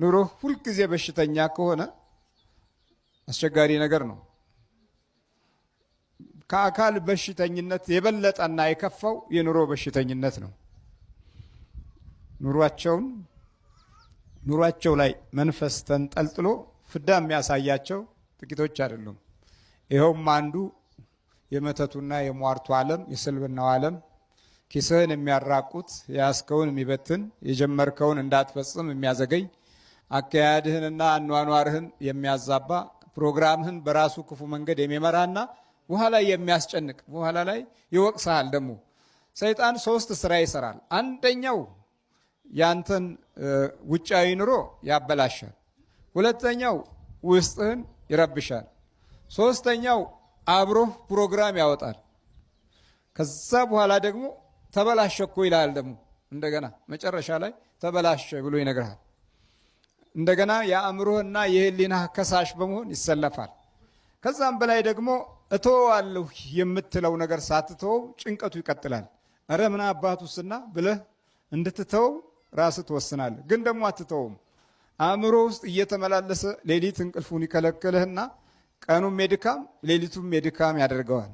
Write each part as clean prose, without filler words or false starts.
ኑሮ ሁልጊዜ በሽተኛ ከሆነ አስቸጋሪ ነገር ነው። ከአካል በሽተኝነት የበለጠና የከፋው የኑሮ በሽተኝነት ነው። ኑሯቸው ላይ መንፈስ ተንጠልጥሎ ፍዳ የሚያሳያቸው ጥቂቶች አይደሉም። ይኸውም አንዱ የመተቱና የሟርቱ ዓለም የስልብናው ዓለም ኪስህን የሚያራቁት የያዝከውን የሚበትን የጀመርከውን እንዳትፈጽም የሚያዘገይ አካያድህንና አኗኗርህን የሚያዛባ ፕሮግራምህን በራሱ ክፉ መንገድ የሚመራና በኋላ የሚያስጨንቅ በኋላ ላይ ይወቅሳል። ደግሞ ሰይጣን 3 ስራ ይሰራል። አንደኛው ያንተን ውጫዊ ኑሮ ያበላሻል። ሁለተኛው ውስጥህን ይረብሻል። ሶስተኛው አብሮህ ፕሮግራም ያወጣል። ከዛ በኋላ ደግሞ ተበላሸ እኮ ይላል። ደግሞ እንደገና መጨረሻ ላይ ተበላሸ ብሎ ይነግርሃል። እንደገና የአእምሮህና የህሊናህ ከሳሽ በመሆን ይሰለፋል። ከዛም በላይ ደግሞ እተወዋለሁ የምትለው ነገር ሳትተወው ጭንቀቱ ይቀጥላል። እረ ምን አባቱስና ብለህ እንድትተወው ራስህ ትወስናለህ። ግን ደግሞ አትተውም። አእምሮ ውስጥ እየተመላለሰ ሌሊት እንቅልፉን ይከለክልህና ቀኑም የድካም ሌሊቱም የድካም ያደርገዋል።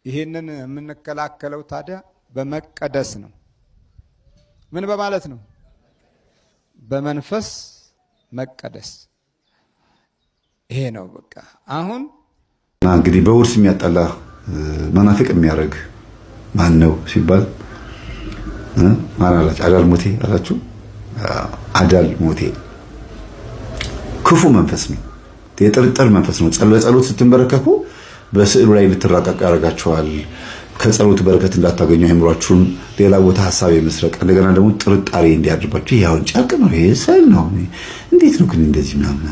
ይህንን የምንከላከለው ታዲያ በመቀደስ ነው። ምን በማለት ነው? በመንፈስ መቀደስ። ይሄ ነው በቃ። አሁን እንግዲህ በውርስ የሚያጣላ መናፍቅ የሚያደርግ ማን ነው ሲባል ማን አላችሁ? አዳል ሞቴ አላችሁ? አዳል ሞቴ ክፉ መንፈስ ነው። የጥርጥር መንፈስ ነው። ጸሎት ስትንበረከኩ በስዕሉ ላይ ልትራቀቁ ያደርጋችኋል። ከጸሎት በረከት እንዳታገኙ አይምሯችሁን ሌላ ቦታ ሐሳብ የመስረቅ እንደገና ደግሞ ጥርጣሬ እንዲያድርባችሁ ያውን ጨርቅ ነው ይሄ ስዕል ነው እንዴት ነው ግን እንደዚህ ምናምን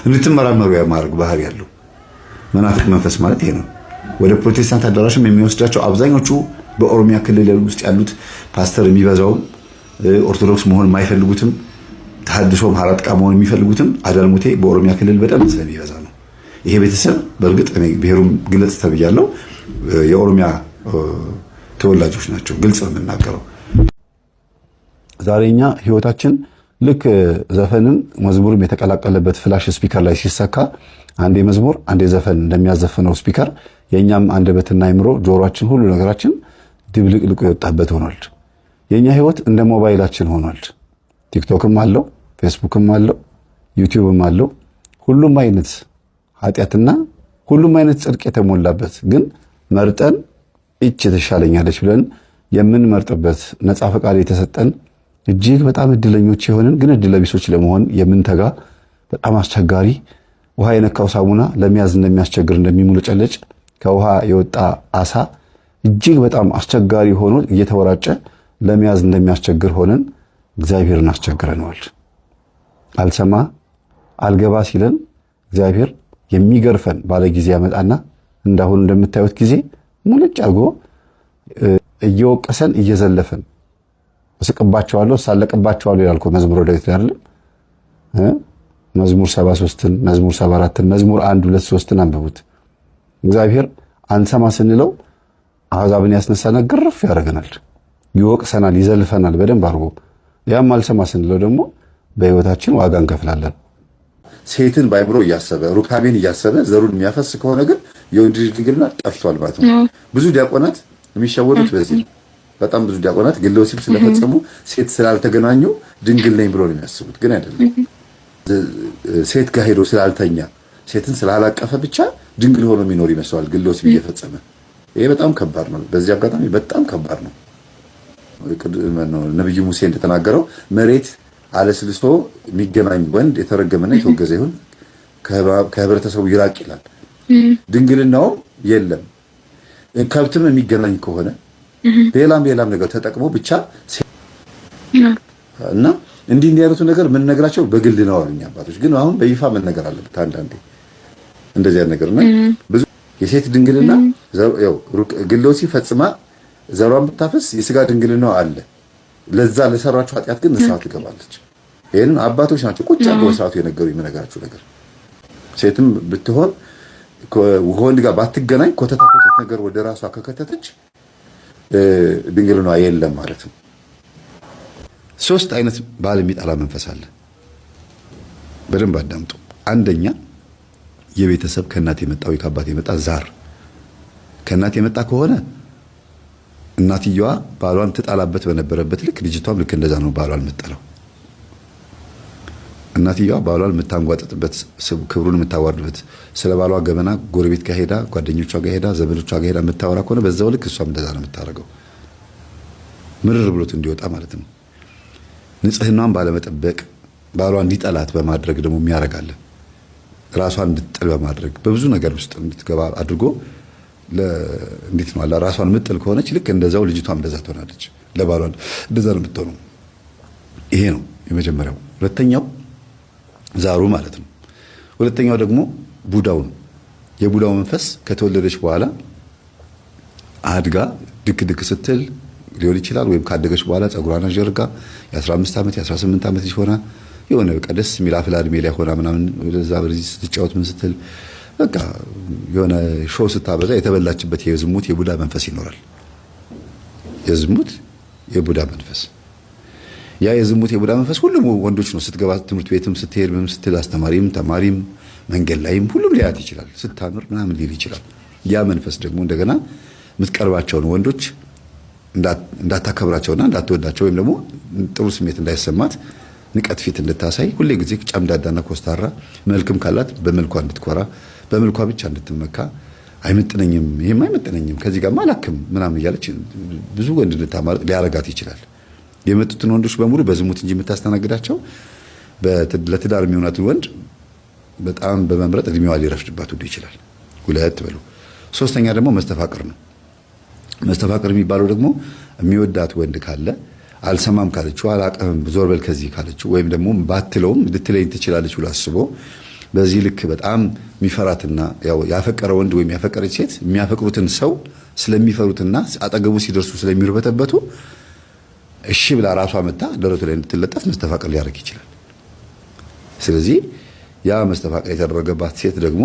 እንድትመራመሩ ያማርግ ባህሪ ያለው መናፍቅ መንፈስ ማለት ይሄ ነው። ወደ ፕሮቴስታንት አዳራሽም የሚወስዳቸው አብዛኞቹ በኦሮሚያ ክልል ውስጥ ያሉት ፓስተር የሚበዛው ኦርቶዶክስ መሆን የማይፈልጉትም ተሐድሶ ማራጥቃ መሆን የሚፈልጉትም አዳል ሞቴ በኦሮሚያ ክልል በጣም ስለሚበዛ ነው። ይሄ ቤተሰብ በእርግጥ እኔ ብሔሩም ግልጽ ተብያለሁ የኦሮሚያ ተወላጆች ናቸው። ግልጽ ነው የምናገረው። ዛሬኛ ህይወታችን ልክ ዘፈንን መዝሙርም የተቀላቀለበት ፍላሽ ስፒከር ላይ ሲሰካ አንዴ መዝሙር አንዴ ዘፈን እንደሚያዘፍነው ስፒከር የኛም አንደበትና አይምሮ ጆሮአችን ሁሉ ነገራችን ድብልቅልቁ የወጣበት ሆኗል። የኛ ህይወት እንደ ሞባይላችን ሆኗል። ቲክቶክም አለው፣ ፌስቡክም አለው፣ ዩቲዩብም አለው። ሁሉም አይነት ኃጢአትና ሁሉም አይነት ጽድቅ የተሞላበት ግን መርጠን እቺ ተሻለኛለች ብለን የምንመርጥበት ነፃ ፈቃድ የተሰጠን እጅግ በጣም እድለኞች የሆንን ግን እድለቢሶች ለመሆን የምንተጋ በጣም አስቸጋሪ ውሃ የነካው ሳሙና ለመያዝ እንደሚያስቸግር እንደሚሙለጨለጭ ከውሃ የወጣ አሳ እጅግ በጣም አስቸጋሪ ሆኖ እየተወራጨ ለመያዝ እንደሚያስቸግር ሆነን እግዚአብሔርን አስቸግረነዋል። አልሰማ አልገባ ሲለን እግዚአብሔር የሚገርፈን ባለ ጊዜ ያመጣና እንዳሁን እንደምታዩት ጊዜ ሙልጭ አድርጎ እየወቀሰን እየዘለፈን እስቅባቸዋለሁ ሳለቅባቸዋለሁ ይላል እኮ መዝሙረ ዳዊት ላይ አይደል? መዝሙር 73ን መዝሙር 74ን መዝሙር 1 2 3ን አንብቡት። እግዚአብሔር አንሰማ ስንለው አሕዛብን ያስነሳና ግርፍ ያደርገናል፣ ይወቅሰናል፣ ይዘልፈናል በደንብ አድርጎ። ያም አልሰማ ስንለው ደግሞ በህይወታችን ዋጋ እንከፍላለን። ሴትን ባይብሮ እያሰበ ሩካቤን እያሰበ ዘሩን የሚያፈስ ከሆነ ግን የወንድ ልጅ ድንግልና ጠፍቷል ማለት ነው። ብዙ ዲያቆናት የሚሸወዱት በዚህ በጣም ብዙ ዲያቆናት ግለ ወሲብ ስለፈጸሙ ሴት ስላልተገናኙ ድንግል ነኝ ብሎ ነው የሚያስቡት። ግን አይደለም። ሴት ጋር ሄዶ ስላልተኛ ሴትን ስላላቀፈ ብቻ ድንግል ሆኖ የሚኖር ይመስላል ግለ ወሲብ እየፈጸመ። ይሄ በጣም ከባድ ነው። በዚህ አጋጣሚ በጣም ከባድ ነው። ነብዩ ሙሴ እንደተናገረው መሬት አለስልሶ የሚገናኝ ወንድ የተረገመና የተወገዘ ይሁን ከህብረተሰቡ ይራቅ ይላል። ድንግልናው የለም። ከብትም የሚገናኝ ከሆነ ሌላም ነገር ተጠቅሞ ብቻ እና እንዲህ ያሉት ነገር ምን ነገራቸው በግል ነው አሉኝ አባቶች። ግን አሁን በይፋ ምን ነገር አለበት አንዳንዴ እንደዚህ አይነት ነገርና ብዙ የሴት ድንግልና ያው ግለ ወሲብ ፈጽማ ዘሯን ብታፈስ የስጋ ድንግልናው አለ። ለዛ ለሰራችሁ ኃጢአት ግን ንስሐ ትገባለች። ይሄን አባቶች ናቸው ቁጭ አድርገው በስርዓቱ የነገሩኝ የምነግራችሁ ነገር። ሴትም ብትሆን ከወንድ ጋር ባትገናኝ ኮተታ ነገር ወደ ራሷ ከከተተች ድንግልናዋ የለም ማለት ነው። 3 አይነት ባል የሚጠላ መንፈስ አለ። በደንብ አዳምጡ። አንደኛ የቤተሰብ ከእናት የመጣው ከአባት የመጣ ዛር ከእናት የመጣ ከሆነ እናትየዋ ባሏን ትጣላበት በነበረበት ልክ ልጅቷም ልክ እንደዛ ነው ባሏን የምትጠላው። እናትየዋ ባሏን የምታንጓጥጥበት ክብሩን የምታዋርድበት ስለ ባሏ ገበና ጎረቤት ጋር ሄዳ ጓደኞቿ ጋር ሄዳ ዘመዶቿ ጋር ሄዳ የምታወራ ከሆነ በዛው ልክ እሷም እንደዛ ነው የምታደርገው። ምርር ብሎት እንዲወጣ ማለት ነው። ንጽህናዋን ባለመጠበቅ ባሏ እንዲጠላት በማድረግ ደግሞ የሚያረጋለ ራሷን እንድትጥል በማድረግ በብዙ ነገር ውስጥ እንድትገባ አድርጎ እንዴት ነው አላ ራሷን ምጥል ከሆነች ልክ እንደዛው ልጅቷም እንደዛ ትሆናለች። ለባሏ እንደዛ ነው የምትሆነው። ይሄ ነው የመጀመሪያው። ሁለተኛው ዛሩ ማለት ነው። ሁለተኛው ደግሞ ቡዳው ነው። የቡዳው መንፈስ ከተወለደች በኋላ አድጋ ድክ ድክ ስትል ሊሆን ይችላል። ወይም ካደገች በኋላ ጸጉሯን አጀርጋ የ15 ዓመት የ18 ዓመት ልጅ ሆና የሆነ በቃ ደስ የሚል አፍላ እድሜ ላይ ሆና ምናምን ወደዛ በዚህ ስትጫወት ምን ስትል በቃ የሆነ ሾው ስታበዛ የተበላችበት የዝሙት የቡዳ መንፈስ ይኖራል። የዝሙት የቡዳ መንፈስ ያ የዝሙት የቡዳ መንፈስ ሁሉም ወንዶች ነው። ስትገባ ትምህርት ቤትም ስትሄድ ምንም ስትል አስተማሪም ተማሪም መንገድ ላይም ሁሉም ሊያት ይችላል። ስታምር ምናምን ሊል ይችላል። ያ መንፈስ ደግሞ እንደገና የምትቀርባቸውን ወንዶች እንዳታከብራቸውና እንዳትወዳቸው ወይም ደግሞ ጥሩ ስሜት እንዳይሰማት ንቀት ፊት እንድታሳይ ሁሌ ጊዜ ጨምዳዳና ኮስታራ መልክም ካላት በመልኳ እንድትኮራ በመልኳ ብቻ እንድትመካ አይመጥነኝም፣ ይሄም አይመጥነኝም፣ ከዚህ ጋር ማላክም ምናምን እያለች ብዙ ወንድ እንድታማርጥ ሊያረጋት ይችላል። የመጡትን ወንዶች በሙሉ በዝሙት እንጂ የምታስተናግዳቸው ለትዳር የሚሆናትን ወንድ በጣም በመምረጥ እድሜዋ ሊረፍድባት ሁሉ ይችላል። ሁለት በሉ። ሶስተኛ ደግሞ መስተፋቅር ነው። መስተፋቅር የሚባለው ደግሞ የሚወዳት ወንድ ካለ አልሰማም ካለችው አላቀም ዞር በል ከዚህ ካለችው ወይም ደግሞ ባትለውም ልትለኝ ትችላለች ብሎ አስቦ በዚህ ልክ በጣም የሚፈራትና ያው ያፈቀረ ወንድ ወይም ያፈቀረች ሴት የሚያፈቅሩትን ሰው ስለሚፈሩትና አጠገቡ ሲደርሱ ስለሚርበተበቱ እሺ ብላ ራሷ መጣ ደረቱ ላይ እንድትለጠፍ መስተፋቅር ሊያደርግ ይችላል። ስለዚህ ያ መስተፋቅር የተደረገባት ሴት ደግሞ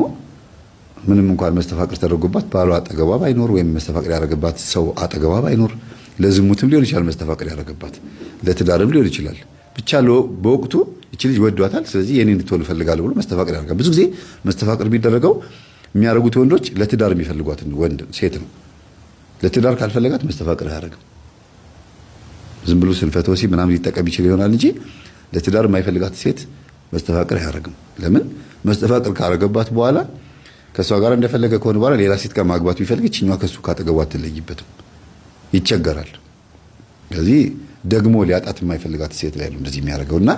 ምንም እንኳን መስተፋቅር ተደርጎባት ባሏ አጠገቧ ባይኖር ወይም መስተፋቅር ያደረገባት ሰው አጠገቧ ባይኖር ለዝሙትም ሊሆን ይችላል መስተፋቅር ያደረገባት ለትዳርም ሊሆን ይችላል። ብቻ በወቅቱ እቺ ልጅ ወዷታል፣ ስለዚህ የኔ እንድትሆን እፈልጋለሁ ብሎ መስተፋቅር ያደርጋል። ብዙ ጊዜ መስተፋቅር የሚደረገው የሚያደርጉት ወንዶች ለትዳር የሚፈልጓትን ወንድ ሴት ነው። ለትዳር ካልፈለጋት መስተፋቅር አያደርግም። ዝም ብሎ ስንፈተ ወሲብ ምናምን ሊጠቀም ይችል ይሆናል እንጂ ለትዳር የማይፈልጋት ሴት መስተፋቅር አያደርግም። ለምን? መስተፋቅር ካረገባት በኋላ ከሷ ጋር እንደፈለገ ከሆነ በኋላ ሌላ ሴት ጋር ማግባት ቢፈልግ እቺኛዋ ከሱ ካጠገቧ አትለይበትም፣ ይቸገራል። ስለዚህ ደግሞ ሊያጣት የማይፈልጋት ሴት ላይ ነው እንደዚህ የሚያደርገውና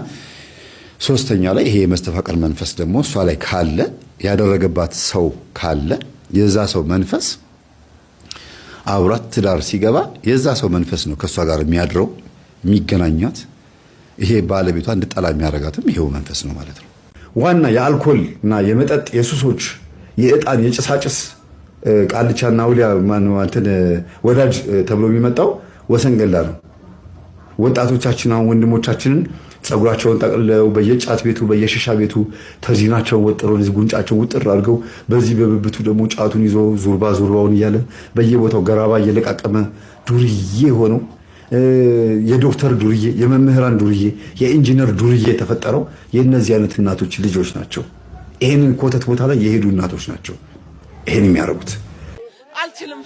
ሶስተኛ ላይ ይሄ የመስተፋቅር መንፈስ ደግሞ እሷ ላይ ካለ ያደረገባት ሰው ካለ የዛ ሰው መንፈስ አብራት ትዳር ሲገባ የዛ ሰው መንፈስ ነው ከሷ ጋር የሚያድረው የሚገናኛት። ይሄ ባለቤቷ እንድጠላ የሚያደርጋትም ይሄው መንፈስ ነው ማለት ነው። ዋና የአልኮል እና የመጠጥ የሱሶች የእጣን የጭሳጭስ ቃልቻና አውሊያ ማንዋንተን ወዳጅ ተብሎ የሚመጣው ወሰንገላ ነው። ወጣቶቻችን አሁን ወንድሞቻችንን ጸጉራቸውን ጠቅልለው በየጫት ቤቱ በየሽሻ ቤቱ ተዚናቸውን ወጥረው ጉንጫቸውን ውጥር አድርገው በዚህ በብብቱ ደግሞ ጫቱን ይዞ ዙርባውን እያለ በየቦታው ገራባ እየለቃቀመ ዱርዬ ሆነው የዶክተር ዱርዬ፣ የመምህራን ዱርዬ፣ የኢንጂነር ዱርዬ የተፈጠረው የእነዚህ አይነት እናቶች ልጆች ናቸው። ይሄንን ኮተት ቦታ ላይ የሄዱ እናቶች ናቸው ይሄን የሚያረጉት። አልችልም።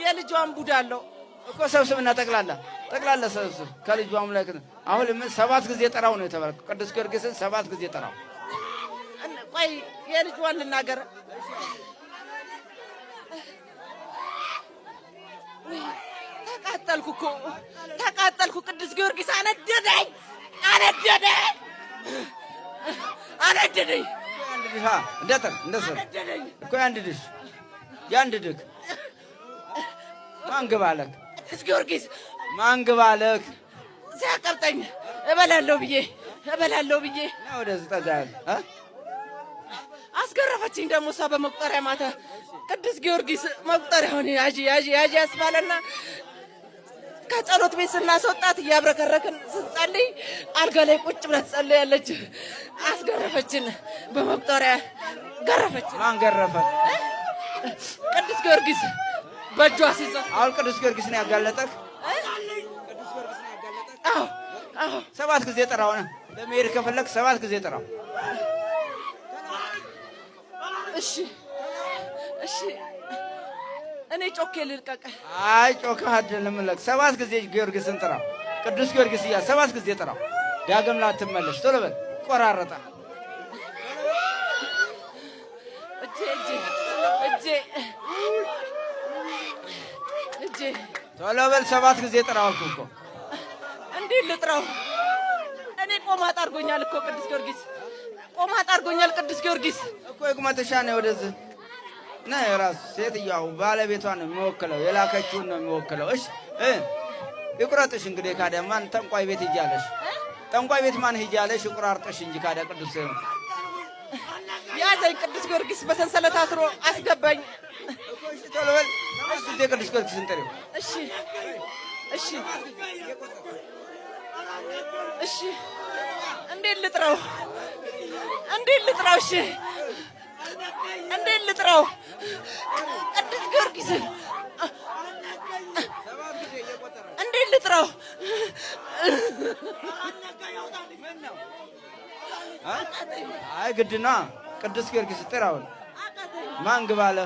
የልጇን ቡዳ አለው እኮ ሰብስብና ጠቅላላ ሰብስብ ከልጇም ላይ አሁን 7 ጊዜ ጠራው ነው የተባለው። ቅዱስ ጊዮርጊስን 7 ጊዜ ጠራው። ቆይ የልጇን ልናገር። ተቃጠልኩ። ቅዱስ ጊዮርጊስ አነደደኝ። ያንድድህ ማንግባለክ ቅዱስ ጊዮርጊስ ማንግባለክ ሲያቀብጠኝ እበላለሁ ብዬ ወደዚህ ጠጋል አስገረፈችኝ። ደግሞ እሷ በመቁጠሪያ ማታ ቅዱስ ጊዮርጊስ መቁጠሪያውን ያዢ ያስባለና ከጸሎት ቤት ስናስወጣት እያብረከረክን ስትጸልይ አልጋ ላይ ቁጭ ብላ ትጸልያለች። አስገረፈችን። በመቁጠሪያ ገረፈችን። ማን ገረፈ? ቅዱስ ጊዮርጊስ በእጇ ሲዘ አሁን ቅዱስ ጊዮርጊስ ነው ያጋለጠክ። 7 ጊዜ ጥራው ነው ለመሄድ ከፈለክ 7 ጊዜ ጥራው። እሺ እሺ እኔ ጮኬ ልልቀቅ። አይ ጮካ አይደለም ለክ 7 ጊዜ ጊዮርጊስን ጥራው። ቅዱስ ጊዮርጊስ 7 ጊዜ ጥራው። ዳግም ላትመለስ ቶሎ በል ቆራረጣ እጄ ቶሎ በል 7 ጊዜ ጥራው እኮ። እንዴ ልጥራው? እኔ ቆማጥ አድርጎኛል እኮ ቅዱስ ጊዮርጊስ፣ ቆማጥ አድርጎኛል ቅዱስ ጊዮርጊስ እኮ ይቁመትሻ ነው ወደዚህ ነው የራሱ ሴትያው ባለቤቷን ነው የሚወክለው፣ የላከችውን ነው የሚወክለው። እሺ ይቁረጥሽ እንግዲህ ካዲያ ማን ጠንቋይ ቤት ሂጃለሽ? ጠንቋይ ቤት ማን ሂጃለሽ? ይቁራርጥሽ እንጂ ካዲያ ቅዱስ ያዘኝ ቅዱስ ጊዮርጊስ በሰንሰለት አስሮ አስገባኝ። እሺ ቶሎ በል እሺ ቅዱስ ጊዮርጊስን ጥሪው። እሺ እሺ እሺ እንዴት ልጥራው? እንዴት ልጥራው? እሺ እንዴት ልጥራው? ቅዱስ ጊዮርጊስ እንዴት ልጥራው? አይ ግድና ቅዱስ ጊዮርጊስ ጥራው። ማን ግባለ?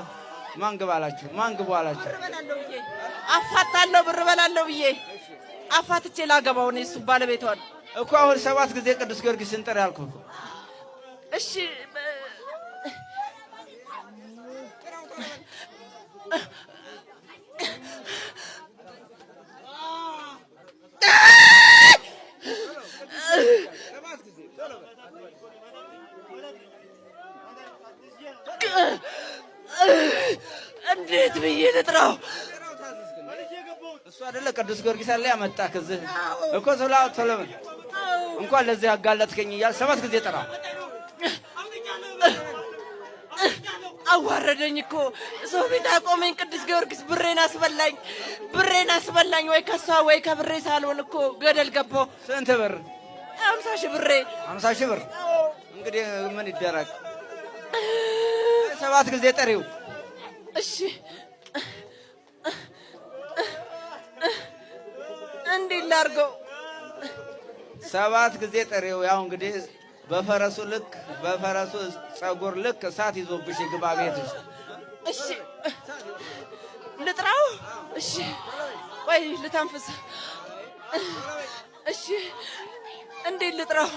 ማን ግባላችሁ? ማን ግባላችሁ? አፋታለሁ ብር በላለሁ ብዬ አፋትቼ ላገባው ነው እሱ ባለቤቷን እኮ። አሁን 7 ጊዜ ቅዱስ ጊዮርጊስን ጥራ ያልኩህ። እሺ እንዴት ብዬ ልጥራው? እሱ አይደለ ቅዱስ ጊዮርጊስ አለ ያመጣህ ከዚህ እኮ ሰላው ተለም እንኳን ለዚህ ያጋለጥከኝ እያል 7 ጊዜ ጥራው። አዋረደኝ እኮ ሰው ቤት አቆመኝ ቅዱስ ጊዮርጊስ። ብሬን አስበላኝ። ወይ ከሷ ወይ ከብሬ ሳልሆን እኮ ገደል ገባሁ። ስንት ብር? 50 ሺህ ብሬ። 50 ሺህ ብር እንግዲህ ምን ይደረግ? 7 ጊዜ ጥሪው። እሺ እንዴት ላድርገው? 7 ጊዜ ጥሪው። ያው እንግዲህ በፈረሱ ልክ በፈረሱ ጸጉር ልክ እሳት ይዞብሽ ግባ ቤትሽ። እሺ ልጥራው? እሺ ቆይ ልተንፍስ። እሺ እንዴት ልጥራው?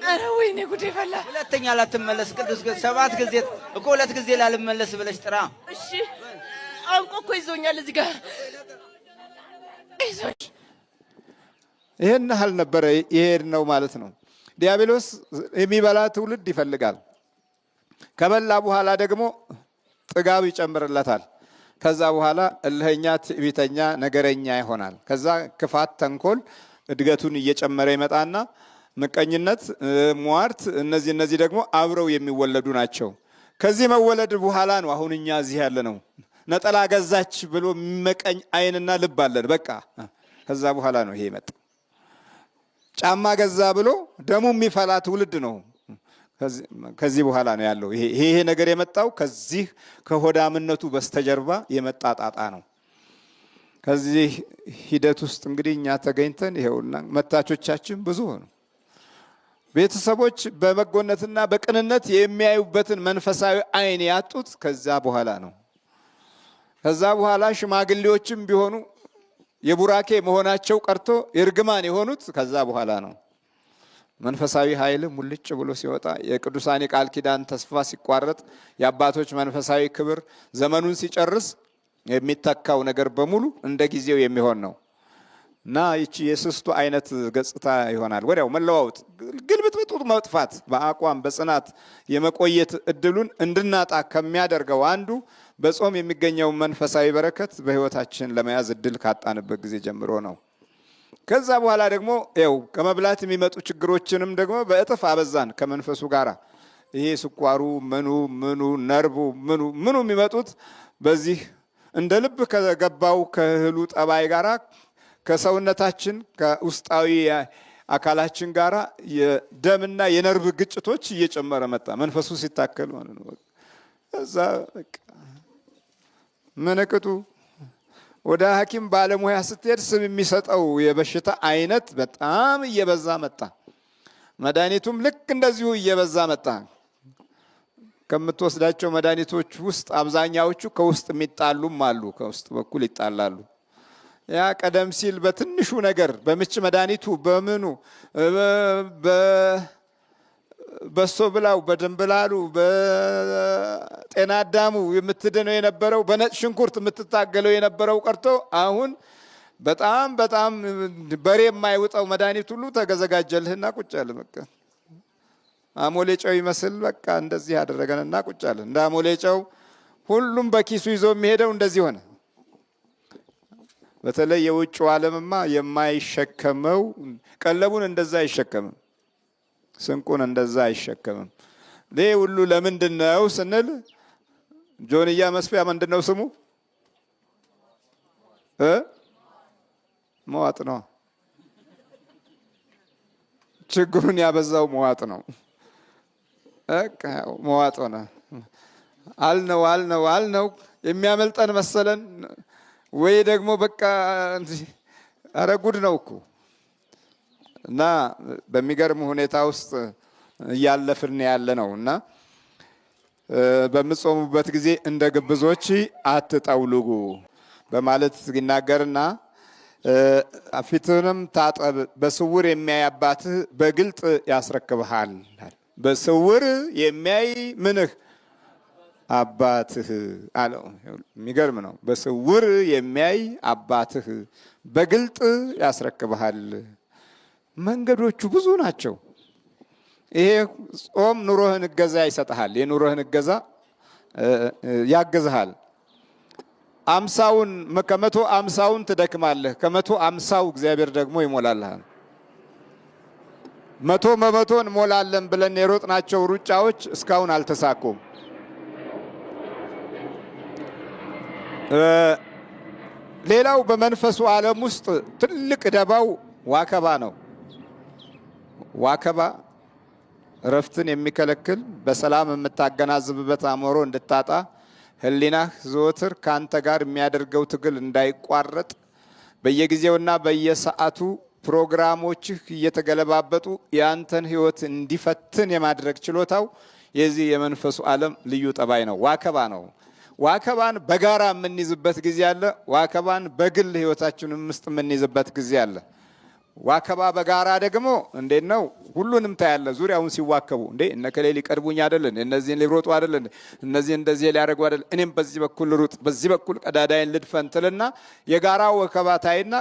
ኧረ ወይኔ ጉዴ ፈላ። ሁለተኛ ላትመለስ ቅዱስ 7 ጊዜ እኮ 2 ጊዜ ላልመለስ ብለሽ ጥራ። እሺ አንቆ እኮ ይዞኛል እዚህ ጋር ይዞኝ። ይሄን ያህል ነበረ ይሄድ ነው ማለት ነው። ዲያብሎስ የሚበላ ትውልድ ይፈልጋል። ከበላ በኋላ ደግሞ ጥጋብ ይጨምርለታል። ከዛ በኋላ እልህኛ፣ ትዕቢተኛ፣ ነገረኛ ይሆናል። ከዛ ክፋት፣ ተንኮል እድገቱን እየጨመረ ይመጣና ምቀኝነት፣ ሟርት፣ እነዚህ ደግሞ አብረው የሚወለዱ ናቸው። ከዚህ መወለድ በኋላ ነው አሁን እኛ እዚህ ያለ ነው። ነጠላ ገዛች ብሎ የሚመቀኝ አይንና ልብ አለን። በቃ ከዛ በኋላ ነው ይሄ መጣ። ጫማ ገዛ ብሎ ደሙ የሚፈላ ትውልድ ነው። ከዚህ በኋላ ነው ያለው ይሄ ነገር የመጣው። ከዚህ ከሆዳምነቱ በስተጀርባ የመጣ ጣጣ ነው። ከዚህ ሂደት ውስጥ እንግዲህ እኛ ተገኝተን ይሄውና መታቾቻችን ብዙ ሆኑ። ቤተሰቦች በበጎነትና በቅንነት የሚያዩበትን መንፈሳዊ አይን ያጡት ከዛ በኋላ ነው። ከዛ በኋላ ሽማግሌዎችም ቢሆኑ የቡራኬ መሆናቸው ቀርቶ የርግማን የሆኑት ከዛ በኋላ ነው። መንፈሳዊ ኃይል ሙልጭ ብሎ ሲወጣ፣ የቅዱሳን ቃል ኪዳን ተስፋ ሲቋረጥ፣ የአባቶች መንፈሳዊ ክብር ዘመኑን ሲጨርስ የሚተካው ነገር በሙሉ እንደ ጊዜው የሚሆን ነው እና ይቺ የስስቱ አይነት ገጽታ ይሆናል። ወዲያው መለዋወጥ፣ ግልብጥብጡ መጥፋት፣ በአቋም በጽናት የመቆየት እድሉን እንድናጣ ከሚያደርገው አንዱ በጾም የሚገኘው መንፈሳዊ በረከት በህይወታችን ለመያዝ እድል ካጣንበት ጊዜ ጀምሮ ነው። ከዛ በኋላ ደግሞ ያው ከመብላት የሚመጡ ችግሮችንም ደግሞ በእጥፍ አበዛን ከመንፈሱ ጋራ። ይሄ ስኳሩ ምኑ ነርቡ ምኑ የሚመጡት በዚህ እንደ ልብ ከገባው ከእህሉ ጠባይ ጋራ ከሰውነታችን ከውስጣዊ አካላችን ጋራ የደምና የነርቭ ግጭቶች እየጨመረ መጣ። መንፈሱ ሲታከል ማለት ነው። እዛ በቃ መነቅጡ ወደ ሐኪም ባለሙያ ስትሄድ ስም የሚሰጠው የበሽታ አይነት በጣም እየበዛ መጣ። መድኃኒቱም ልክ እንደዚሁ እየበዛ መጣ። ከምትወስዳቸው መድኃኒቶች ውስጥ አብዛኛዎቹ ከውስጥ የሚጣሉም አሉ፣ ከውስጥ በኩል ይጣላሉ። ያ ቀደም ሲል በትንሹ ነገር በምች መድኃኒቱ በምኑ በሶ ብላው በድንብላሉ በጤና አዳሙ የምትድነው የነበረው በነጭ ሽንኩርት የምትታገለው የነበረው ቀርቶ አሁን በጣም በሬ የማይውጠው መድኃኒት ሁሉ ተገዘጋጀልህና ቁጭ አለ። በቃ አሞሌ ጨው ይመስል በቃ እንደዚህ ያደረገንና ቁጭ አለ። እንደ አሞሌ ጨው ሁሉም በኪሱ ይዞ የሚሄደው እንደዚህ ሆነ። በተለይ የውጭው ዓለምማ የማይሸከመው ቀለቡን እንደዛ አይሸከምም፣ ስንቁን እንደዛ አይሸከምም። ይህ ሁሉ ለምንድን ነው ስንል ጆንያ መስፊያ ምንድን ነው ስሙ? መዋጥ ነው። ችግሩን ያበዛው መዋጥ ነው። መዋጥ ሆነ። አልነው የሚያመልጠን መሰለን ወይ ደግሞ በቃ ኧረ ጉድ ነው እኮ። እና በሚገርም ሁኔታ ውስጥ እያለፍን ያለ ነው። እና በምትጾሙበት ጊዜ እንደ ግብዞች አትጠውልጉ በማለት ይናገርና ፊትህንም ታጠብ፣ በስውር የሚያይ አባትህ በግልጥ ያስረክብሃል። በስውር የሚያይ ምንህ አባትህ አለው። የሚገርም ነው። በስውር የሚያይ አባትህ በግልጥ ያስረክብሃል። መንገዶቹ ብዙ ናቸው። ይሄ ጾም ኑሮህን እገዛ ይሰጥሃል። የኑሮህን እገዛ ያግዝሃል። ከመቶ አምሳውን ትደክማለህ፣ ከመቶ አምሳው እግዚአብሔር ደግሞ ይሞላልሃል። መቶ በመቶ እንሞላለን ብለን የሮጥናቸው ሩጫዎች እስካሁን አልተሳኩም። ሌላው በመንፈሱ ዓለም ውስጥ ትልቅ ደባው ዋከባ ነው። ዋከባ እረፍትን የሚከለክል በሰላም የምታገናዝብበት አእምሮ እንድታጣ ሕሊናህ ዘወትር ከአንተ ጋር የሚያደርገው ትግል እንዳይቋረጥ በየጊዜውና በየሰዓቱ ፕሮግራሞችህ እየተገለባበጡ የአንተን ሕይወት እንዲፈትን የማድረግ ችሎታው የዚህ የመንፈሱ ዓለም ልዩ ጠባይ ነው። ዋከባ ነው። ዋከባን በጋራ የምንይዝበት ጊዜ አለ። ዋከባን በግል ሕይወታችን ውስጥ የምንይዝበት ጊዜ አለ። ዋከባ በጋራ ደግሞ እንዴት ነው? ሁሉንም ታያለ። ዙሪያውን ሲዋከቡ እንዴ እነከሌ ሊቀርቡኝ አይደለም፣ እነዚህን ሊሮጡ አይደለም፣ እነዚህ እንደዚህ ሊያደርጉ አይደለም፣ እኔም በዚህ በኩል ሩጥ፣ በዚህ በኩል ቀዳዳይን ልድፈንትልና የጋራ ወከባ ታይና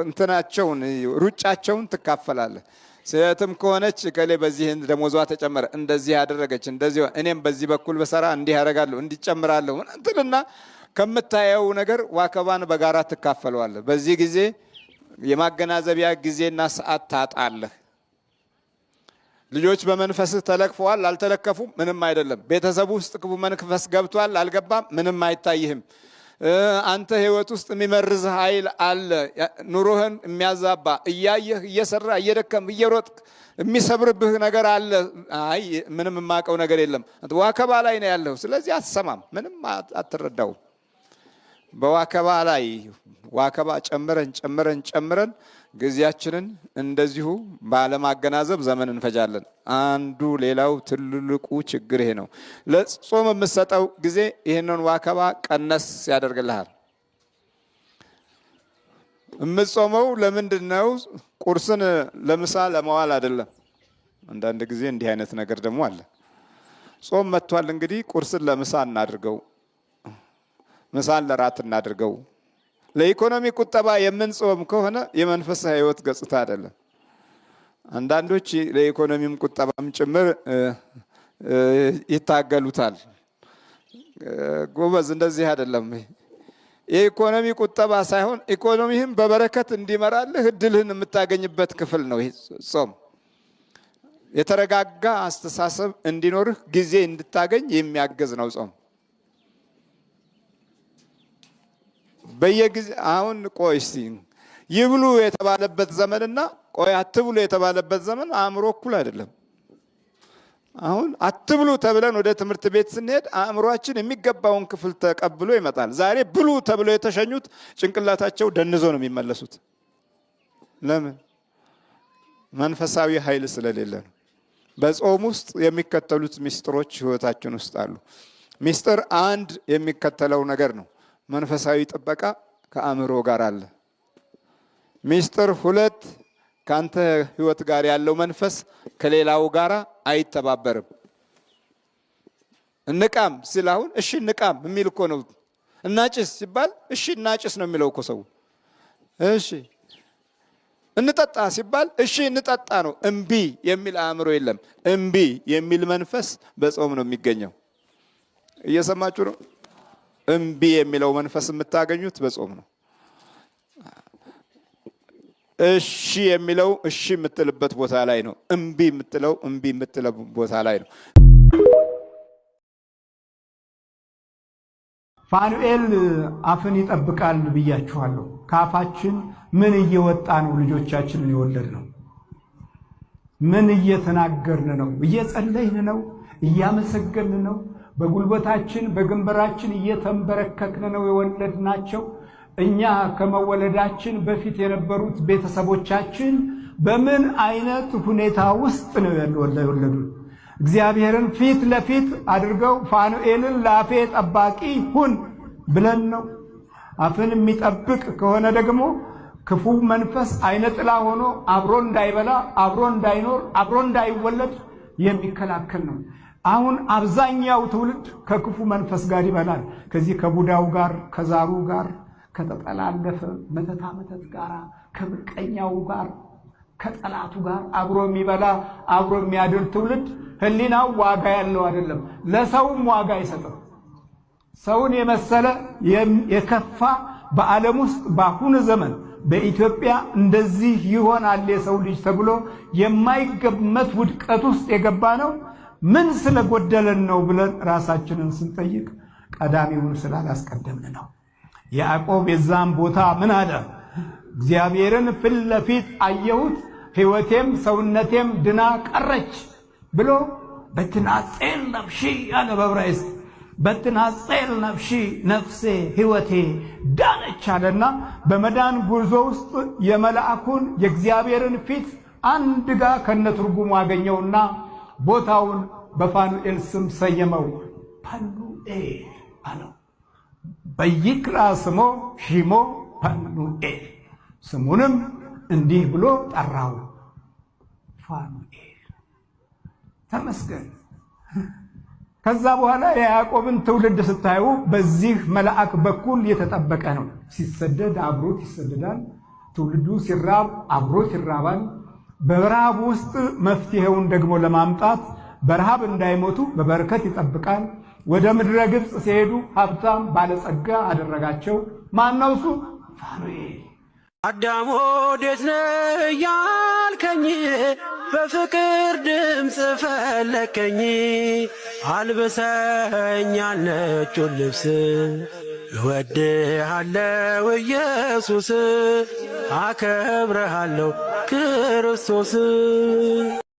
እንትናቸውን ሩጫቸውን ትካፈላለህ። ሴትም ከሆነች ከሌ በዚህ ደሞዟ ተጨመረ፣ እንደዚህ ያደረገች፣ እንደዚህ እኔም በዚህ በኩል በሰራ እንዲህ ያደርጋለሁ፣ እንዲጨምራለሁ እንትልና ከምታየው ነገር ዋከባን በጋራ ትካፈለዋለህ። በዚህ ጊዜ የማገናዘቢያ ጊዜና ሰዓት ታጣለህ። ልጆች በመንፈስህ ተለክፈዋል አልተለከፉም፣ ምንም አይደለም። ቤተሰቡ ውስጥ ክፉ መንፈስ ገብቷል አልገባም፣ ምንም አይታይህም። አንተ ህይወት ውስጥ የሚመርዝ ኃይል አለ፣ ኑሮህን የሚያዛባ እያየህ እየሰራ እየደከም እየሮጥክ የሚሰብርብህ ነገር አለ። አይ ምንም የማውቀው ነገር የለም፣ ዋከባ ላይ ነው ያለው። ስለዚህ አትሰማም፣ ምንም አትረዳውም። በዋከባ ላይ ዋከባ ጨምረን ጊዜያችንን እንደዚሁ ባለማገናዘብ ዘመን እንፈጃለን። አንዱ ሌላው ትልቁ ችግር ይሄ ነው። ለጾም የምትሰጠው ጊዜ ይህንን ዋከባ ቀነስ ያደርግልሃል። የምትጾመው ለምንድን ነው? ቁርስን ለምሳ ለመዋል አይደለም። አንዳንድ ጊዜ እንዲህ አይነት ነገር ደግሞ አለ። ጾም መጥቷል፣ እንግዲህ ቁርስን ለምሳ እናድርገው፣ ምሳን ለራት እናድርገው። ለኢኮኖሚ ቁጠባ የምንጾም ከሆነ የመንፈስ ህይወት ገጽታ አይደለም። አንዳንዶች ለኢኮኖሚም ቁጠባም ጭምር ይታገሉታል። ጎበዝ፣ እንደዚህ አይደለም። የኢኮኖሚ ቁጠባ ሳይሆን ኢኮኖሚህም በበረከት እንዲመራልህ እድልህን የምታገኝበት ክፍል ነው። ይሄ ጾም የተረጋጋ አስተሳሰብ እንዲኖርህ ጊዜ እንድታገኝ የሚያገዝ ነው ጾም። በየጊዜ አሁን ቆይ እስቲ ይብሉ የተባለበት ዘመንና ቆይ አትብሉ የተባለበት ዘመን አእምሮ እኩል አይደለም። አሁን አትብሉ ተብለን ወደ ትምህርት ቤት ስንሄድ አእምሯችን የሚገባውን ክፍል ተቀብሎ ይመጣል። ዛሬ ብሉ ተብለው የተሸኙት ጭንቅላታቸው ደንዞ ነው የሚመለሱት። ለምን? መንፈሳዊ ኃይል ስለሌለ ነው። በጾም ውስጥ የሚከተሉት ሚስጥሮች ህይወታችን ውስጥ አሉ። ሚስጥር አንድ የሚከተለው ነገር ነው። መንፈሳዊ ጥበቃ ከአእምሮ ጋር አለ። ሚስጥር ሁለት ካንተ ህይወት ጋር ያለው መንፈስ ከሌላው ጋር አይተባበርም። እንቃም ሲል አሁን እሺ እንቃም የሚል እኮ ነው። እናጭስ ሲባል እሺ እናጭስ ነው የሚለው እኮ ሰው። እሺ እንጠጣ ሲባል እሺ እንጠጣ ነው። እምቢ የሚል አእምሮ የለም። እምቢ የሚል መንፈስ በጾም ነው የሚገኘው። እየሰማችሁ ነው? እምቢ የሚለው መንፈስ የምታገኙት በጾም ነው። እሺ የሚለው እሺ የምትልበት ቦታ ላይ ነው። እምቢ የምትለው እምቢ የምትለው ቦታ ላይ ነው። ፋኑኤል አፍን ይጠብቃል ብያችኋለሁ። ካፋችን ምን እየወጣ ነው? ልጆቻችንን የወለድ ነው። ምን እየተናገርን ነው? እየጸለይን ነው? እያመሰገንን ነው? በጉልበታችን በግንበራችን እየተንበረከክን ነው የወለድናቸው? እኛ ከመወለዳችን በፊት የነበሩት ቤተሰቦቻችን በምን አይነት ሁኔታ ውስጥ ነው የወለዱን? እግዚአብሔርን ፊት ለፊት አድርገው ፋኑኤልን ለአፌ ጠባቂ ሁን ብለን ነው? አፍን የሚጠብቅ ከሆነ ደግሞ ክፉ መንፈስ አይነ ጥላ ሆኖ አብሮ እንዳይበላ፣ አብሮ እንዳይኖር፣ አብሮ እንዳይወለድ የሚከላከል ነው። አሁን አብዛኛው ትውልድ ከክፉ መንፈስ ጋር ይበላል። ከዚህ ከቡዳው ጋር፣ ከዛሩ ጋር፣ ከተጠላለፈ መተት ጋር፣ ከምቀኛው ጋር፣ ከጠላቱ ጋር አብሮ የሚበላ አብሮ የሚያድር ትውልድ ህሊናው ዋጋ ያለው አይደለም። ለሰውም ዋጋ አይሰጥም። ሰውን የመሰለ የከፋ በዓለም ውስጥ በአሁኑ ዘመን በኢትዮጵያ እንደዚህ ይሆናል የሰው ልጅ ተብሎ የማይገመት ውድቀት ውስጥ የገባ ነው። ምን ስለጎደለን ነው ብለን ራሳችንን ስንጠይቅ ቀዳሚውን ስላላስቀደምን ነው። ያዕቆብ የዛም ቦታ ምን አለ? እግዚአብሔርን ፊት ለፊት አየሁት፣ ሕይወቴም ሰውነቴም ድና ቀረች ብሎ በትናጼል ነፍሺ ያለ በዕብራይስጥ በትናጼል ነፍሺ ነፍሴ ሕይወቴ ዳነች አለና በመዳን ጉዞ ውስጥ የመልአኩን የእግዚአብሔርን ፊት አንድ ጋር ከነትርጉሙ አገኘውና ቦታውን በፋኑኤል ስም ሰየመው። ፋኑኤል አለው። በይክራ ስሞ ሺሞ ፋኑኤል፣ ስሙንም እንዲህ ብሎ ጠራው፣ ፋኑኤል። ተመስገን። ከዛ በኋላ የያዕቆብን ትውልድ ስታዩ በዚህ መልአክ በኩል የተጠበቀ ነው። ሲሰደድ አብሮት ይሰደዳል። ትውልዱ ሲራብ አብሮት ይራባል። በረሃብ ውስጥ መፍትሄውን ደግሞ ለማምጣት በረሃብ እንዳይሞቱ በበረከት ይጠብቃል። ወደ ምድረ ግብፅ ሲሄዱ ሀብታም ባለጸጋ አደረጋቸው። ማነው እሱ? ፋኑኤል። አዳም ወዴት ነህ ያልከኝ፣ በፍቅር ድምፅ ፈለከኝ። አልብሰኝ ነጩን ልብስ፣ እወድሃለሁ ኢየሱስ፣ አከብረሃለሁ ክርስቶስ።